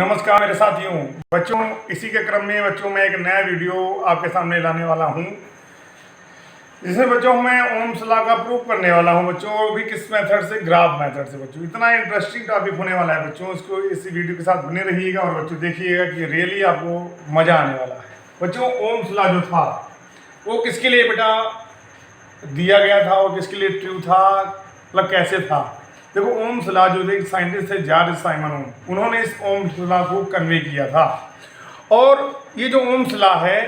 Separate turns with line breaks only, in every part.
नमस्कार मेरे साथियों। बच्चों, इसी के क्रम में बच्चों मैं एक नया वीडियो आपके सामने लाने वाला हूं, जिसमें बच्चों मैं ओम्स लॉ का प्रूफ करने वाला हूं बच्चों, वो भी किस मेथड से, ग्राफ मेथड से। बच्चों इतना इंटरेस्टिंग टॉपिक होने वाला है बच्चों, इसको इसी वीडियो के साथ बने रहिएगा और बच्चों देखिएगा कि रियली आपको मज़ा आने वाला है। बच्चों ओम्स लॉ जो था वो किसके लिए बेटा दिया गया था और किसके लिए ट्रू था, मतलब कैसे था। देखो ओम्स लॉ जो थे, साइंटिस्ट थे जॉर्ज साइमन ओम, उन्होंने इस ओम्स लॉ को कन्वे किया था। और ये जो ओम्स लॉ है,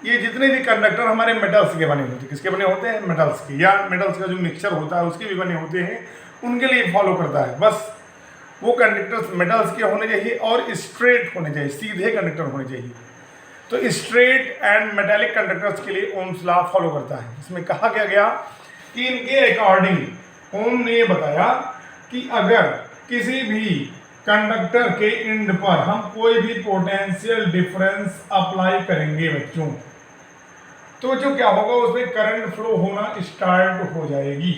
ये जितने भी कंडक्टर हमारे मेटल्स के बने होते हैं, किसके बने होते हैं? मेटल्स के, या मेटल्स का जो मिक्सचर होता है उसके भी बने होते हैं, उनके लिए फॉलो करता है। बस वो कंडक्टर्स मेटल्स के होने चाहिए और स्ट्रेट होने चाहिए, सीधे कंडक्टर होने चाहिए। तो स्ट्रेट एंड मेटालिक कंडक्टर्स के लिए ओम्स लॉ फॉलो करता है। इसमें कहा क्या गया कि इनके अकॉर्डिंग ओम ने ये बताया कि अगर किसी भी कंडक्टर के एंड पर हम कोई भी पोटेंशियल डिफरेंस अप्लाई करेंगे बच्चों, तो बच्चों क्या होगा, उसमें करंट फ्लो होना स्टार्ट हो जाएगी।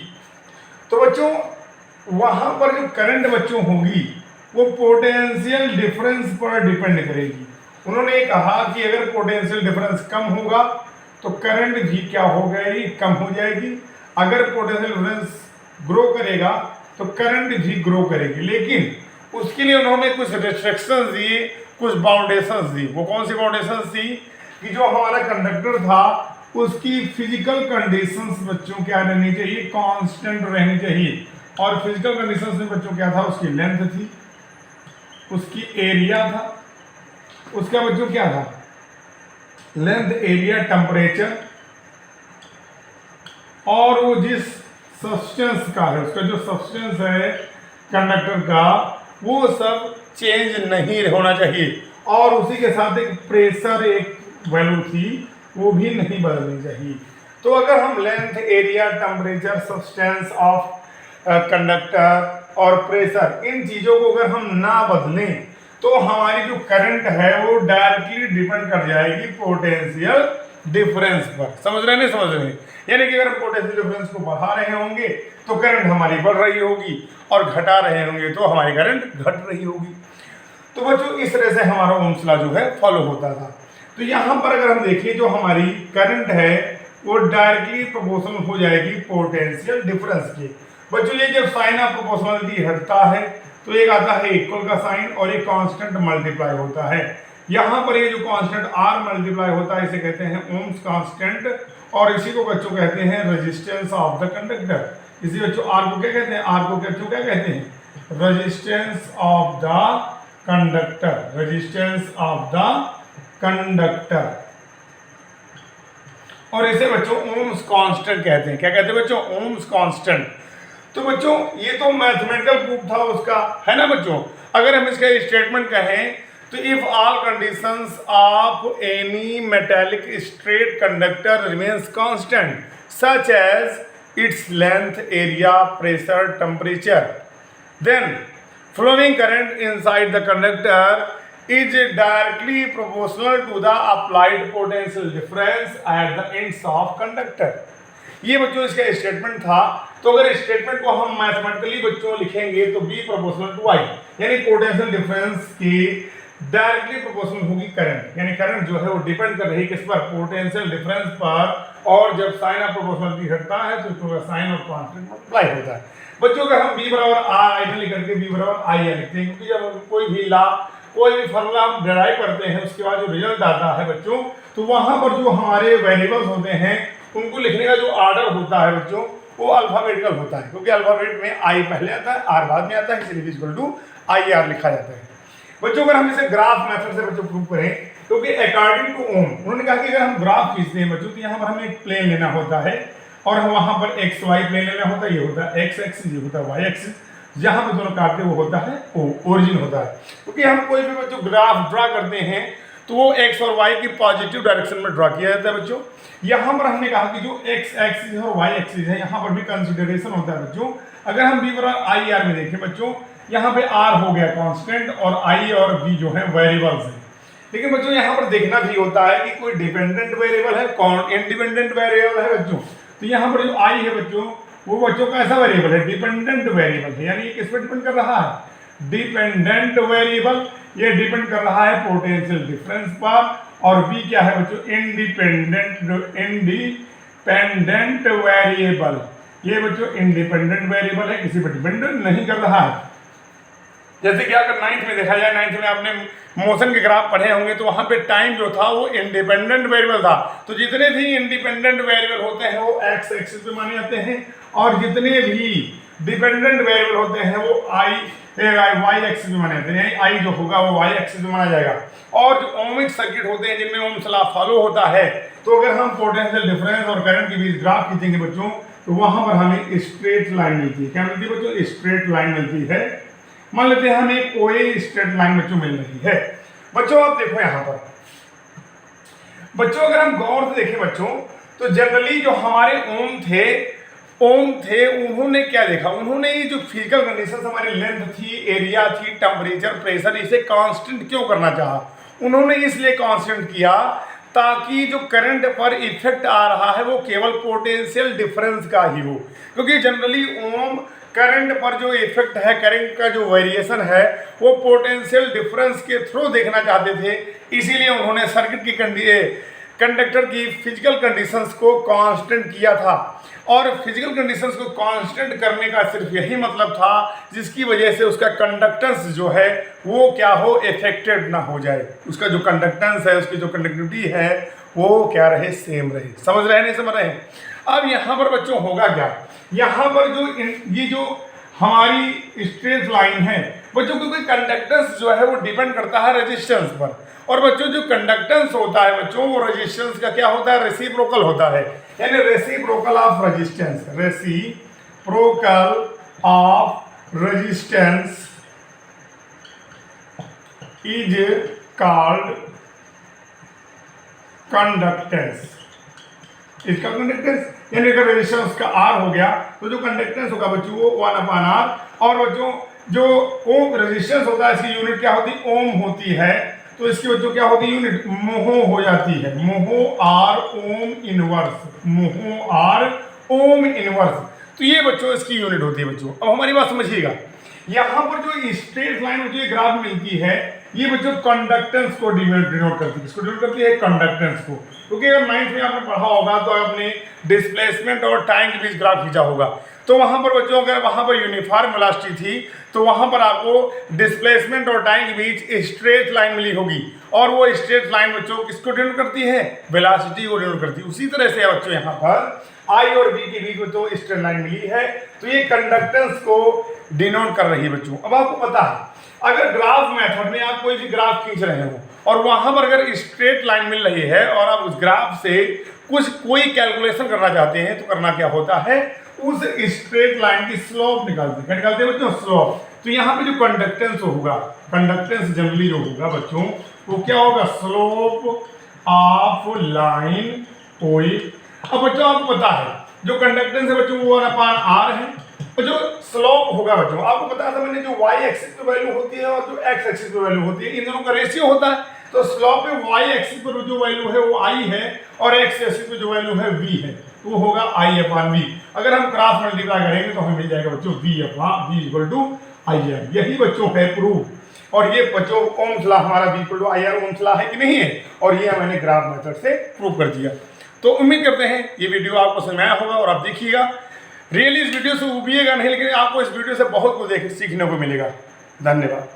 तो बच्चों वहां पर जो करंट बच्चों होगी वो पोटेंशियल डिफरेंस पर डिपेंड करेगी। उन्होंने कहा कि अगर पोटेंशियल डिफरेंस कम होगा तो करंट भी क्या हो जाएगी, कम हो जाएगी। अगर पोटेंशियल डिफरेंस ग्रो करेगा तो करंट भी ग्रो करेगी। लेकिन उसके लिए उन्होंने कुछ रिस्ट्रिक्शंस दिए, कुछ बाउंडेशंस दी। वो कौन सी बाउंडेशंस दी कि जो हमारा कंडक्टर था उसकी फिजिकल कंडीशंस बच्चों क्या रहनी चाहिए, कांस्टेंट रहनी चाहिए। और फिजिकल कंडीशंस में बच्चों क्या था, उसकी लेंथ थी, उसकी एरिया था, उसका बच्चों क्या था, लेंथ, एरिया, टेम्परेचर, और वो जिस सब्सटेंस का है, उसका जो सब्सटेंस है कंडक्टर का, वो सब चेंज नहीं होना चाहिए। और उसी के साथ एक प्रेशर, एक वैल्यू थी, वो भी नहीं बदलनी चाहिए। तो अगर हम length, area, temperature, substance of conductor और प्रेशर, इन चीज़ों को अगर हम ना बदलें तो हमारी जो करंट है वो डायरेक्टली डिपेंड कर जाएगी पोटेंशियल डिफरेंस पर। समझ रहे नहीं समझ रहे? यानी कि अगर हम पोटेंशियल डिफरेंस को बढ़ा रहे होंगे तो करंट हमारी बढ़ रही होगी, और घटा रहे होंगे तो हमारी करंट घट रही होगी। तो बच्चों इस तरह से हमारा ओम्स लॉ जो है फॉलो होता था। तो यहाँ पर अगर हम देखिए, जो हमारी करंट है वो डायरेक्टली प्रोपोर्शनल हो जाएगी पोटेंशियल डिफरेंस के। बच्चों ये जब साइन ऑफ प्रोपोर्शनलिटी हटता है तो एक आता है इक्वल का साइन और एक कांस्टेंट मल्टीप्लाई होता है। यहाँ पर ये जो कांस्टेंट आर मल्टीप्लाई होता है इसे कहते हैं ओम्स कांस्टेंट, और इसी को बच्चों कहते हैं रेजिस्टेंस ऑफ द कंडक्टर। इसी बच्चों आर को क्या कहते हैं, आर को बच्चों क्या कहते हैं, resistance of the conductor, resistance of the conductor. और इसे बच्चों ओम्स कांस्टेंट कहते हैं। क्या कहते हैं बच्चों? Ohm's constant. तो बच्चों ये तो मैथमेटिकल प्रूफ था उसका, है ना बच्चों। अगर हम इसका स्टेटमेंट कहें तो if all conditions of any metallic straight conductor remains constant such as its length, area, pressure, temperature, then flowing current inside the conductor is directly proportional to the applied potential difference at the ends of conductor। ये बच्चों इसका statement था। तो अगर statement को हम mathematically बच्चों लिखेंगे तो B प्रोपोर्शनल टू I, यानी पोटेंशियल डिफरेंस की डायरेक्टली प्रोपोर्शनल होगी करंट। यानी करंट जो है वो डिपेंड कर रही है किस पर, पोटेंशियल डिफरेंस पर। और जब साइन ऑफ प्रोपोर्शनलिटी घटता है तो उसका साइन और कांस्टेंट मल्टीप्लाई होता है। बच्चों का हम B बराबर आई में लिख करके B बराबर आई लिखते हैं, क्योंकि जब कोई भी लॉ, कोई भी फॉर्मूला हम डिराइव करते हैं उसके बाद जो रिजल्ट आता है बच्चों, तो वहां पर जो हमारे वेरिएबल्स होते हैं उनको लिखने का जो ऑर्डर होता है बच्चों वो अल्फाबेटिकल होता है, क्योंकि अल्फाबेट में आई पहले आता है, आर बाद में आता है, इसलिए इक्वल टू आई आर लिखा जाता है। बच्चों अगर हम इसे ग्राफ मेथड से बच्चों प्रूव करें, क्योंकि अकॉर्डिंग टू ओम उन्होंने कहा कि अगर हम ग्राफ खींचते हैं बच्चों तो यहाँ पर हमें एक प्लेन लेना होता है, और हम वहां पर एक्स वाई प्लेन लेना होता है। ये होता है एक्स एक्सिस, ये होता है वाई एक्सिस, जहां पे दोनों काटते वो होता है ओरिजिन होता है। क्योंकि हम कोई भी बच्चों ग्राफ ड्रा करते हैं तो वो एक्स और वाई की पॉजिटिव डायरेक्शन में ड्रा किया जाता है बच्चों। यहाँ पर हमने कहा कि जो एक्स एक्सिस और वाई एक्सिस है यहाँ पर भी कंसिडरेशन होता है बच्चों। अगर हम B बराबर आई आर में देखें बच्चों, यहाँ पे आर हो गया कांस्टेंट और आई और बी जो है वेरिएबल्स है। लेकिन बच्चों यहाँ पर देखना भी होता है कि कोई डिपेंडेंट वेरिएबल है, कौन इंडिपेंडेंट वेरिएबल है बच्चों। तो यहाँ पर जो आई है बच्चों वो बच्चों का ऐसा वेरिएबल है, डिपेंडेंट वेरिएबल है, यानी किस पर डिपेंड कर रहा है, डिपेंडेंट वेरिएबल, ये डिपेंड कर रहा है पोटेंशियल डिफरेंस पर, और बी क्या है बच्चों, इंडिपेंडेंट वेरिएबल। ये बच्चों इंडिपेंडेंट वेरिएबल है, किसी पर डिपेंड नहीं कर रहा है। जैसे कि अगर 9th में देखा जाए, 9th में आपने मोशन के ग्राफ पढ़े होंगे, तो वहां पे टाइम जो था वो इंडिपेंडेंट वेरिएबल था। तो जितने भी इंडिपेंडेंट वेरिएबल होते हैं वो एक्स एक्सिस पे माने जाते हैं, और जितने भी डिपेंडेंट वेरिएबल होते हैं वो वाई एक्सिस पे माने जाते हैं। आई जो होगा वो वाई एक्सिस पे माना जाएगा। और जो ओमिक सर्किट होते हैं जिनमें ओम्स लॉ फॉलो होता है, तो अगर हम पोटेंशियल डिफरेंस और करंट के बीच ग्राफ खींचेंगे बच्चों, तो वहां पर हमें स्ट्रेट लाइन मिलती है। क्या मिलती है बच्चों, स्ट्रेट लाइन मिलती है। मान लेते हैं हमें कोई स्ट्रेट लाइन बच्चों मिल रही है। बच्चों आप देखो यहाँ पर, बच्चों अगर हम गौर से देखें बच्चों, तो जनरली जो हमारे ओम थे उन्होंने क्या देखा, उन्होंने ये जो फिजिकल कंडीशन हमारी लेंथ थी, एरिया थी, टेम्परेचर, प्रेशर, इसे कांस्टेंट क्यों करना चाहा। उन्होंने इसलिए कांस्टेंट किया ताकि जो करंट पर इफेक्ट आ रहा है वो केवल पोटेंशियल डिफरेंस का ही हो, क्योंकि जनरली ओम करंट पर जो इफेक्ट है, करंट का जो वेरिएशन है, वो पोटेंशियल डिफरेंस के थ्रू देखना चाहते थे। इसीलिए उन्होंने सर्किट की कंडक्टर की फिजिकल कंडीशंस को कांस्टेंट किया था। और फिजिकल कंडीशंस को कांस्टेंट करने का सिर्फ यही मतलब था जिसकी वजह से उसका कंडक्टेंस जो है वो क्या हो, इफेक्टेड ना हो जाए। उसका जो कंडक्टेंस है, उसकी जो कंडक्टिविटी है वो क्या रहे, सेम रहे। समझ रहे हैं, नहीं समझ रहे हैं। अब यहाँ पर बच्चों होगा क्या, यहाँ पर ये जो हमारी स्ट्रेट लाइन है बच्चों, क्योंकि कंडक्टेंस जो है वो डिपेंड करता है रेजिस्टेंस पर, और बच्चों जो कंडक्टेंस होता है बच्चों वो रेजिस्टेंस का क्या होता है, रेसिप्रोकल होता है। यानी reciprocal of resistance, reciprocal of resistance is called conductance. इसका कंडक्टेंस यानी अगर रेजिस्टेंस का R हो गया तो जो कंडक्टेंस होगा बच्चों वो 1/R। और बच्चों जो ओम रेजिस्टेंस होता है इसकी यूनिट क्या होती है, ओम होती है। तो इसकी बच्चों क्या होती है, यूनिट मोहो हो जाती है, mho R ohm inverse, mho R ohm inverse. तो ये बच्चों इसकी यूनिट होती है बच्चों। अब हमारी बात समझिएगा, यहाँ पर जो स्ट्रेट लाइन मुझे ग्राफ मिलती है ये बच्चों कंडक्टेंस को डिनोट करती है। इसको डिनोट करती है कंडक्टेंस को, क्योंकि अगर 9th में आपने पढ़ा होगा तो आपने डिस्प्लेसमेंट और टाइम के बीच ग्राफ खींचा होगा। तो वहाँ पर बच्चों अगर वहाँ पर यूनिफॉर्म वेलोसिटी थी तो वहाँ पर आपको डिस्प्लेसमेंट और टाइम के बीच स्ट्रेट लाइन मिली होगी, और वो स्ट्रेट लाइन बच्चों किसको डिनोट करती है, वेलोसिटी को डिनोट करती है। उसी तरह से बच्चों यहाँ पर आई और बी के बीच बच्चों स्ट्रेट लाइन मिली है, तो ये कंडक्टेंस को डिनोट कर रही है बच्चों। अब आपको पता है अगर ग्राफ मेथड में आप कोई भी ग्राफ खींच रहे हो और वहां पर अगर स्ट्रेट लाइन मिल रही है और आप उस ग्राफ से कोई कैलकुलेशन करना चाहते हैं तो करना क्या होता है, उस स्ट्रेट लाइन की स्लोप निकालते हैं। क्या निकालते हैं बच्चों, स्लोप। तो यहाँ पे जो कंडक्टेंस होगा, कंडक्टेंस जनरली जो होगा बच्चों वो क्या होगा, स्लोप ऑफ लाइन कोई। अब बच्चों आपको पता है जो कंडक्टेंस है बच्चों वो 1/R है, और जो स्लोप होगा बच्चों आपको पता था मैंने, जो y एक्सिस पे वैल्यू होती है और जो x एक्सिस पे वैल्यू होती है इन दोनों का रेशियो होता है। तो स्लोप पे y एक्सिस पर जो वैल्यू है वो i है और x एक्सिस पे जो वैल्यू है v है, तो वो होगा i/v। अगर हम क्रॉस मल्टीप्लाई करेंगे तो हमें मिल जाएगा बच्चों v = IR। यही बच्चों है प्रूफ। और ये बच्चों ओम्स लॉ हमारा v = IR ओम्स लॉ है कि नहीं है, और ये मैंने ग्राफ मेथड से प्रूव कर दिया। तो उम्मीद करते हैं ये वीडियो आपको समझ में आया होगा और आप देखिएगा। रियली इस वीडियो से उबिएगा नहीं, लेकिन आपको इस वीडियो से बहुत कुछ सीखने को मिलेगा। धन्यवाद।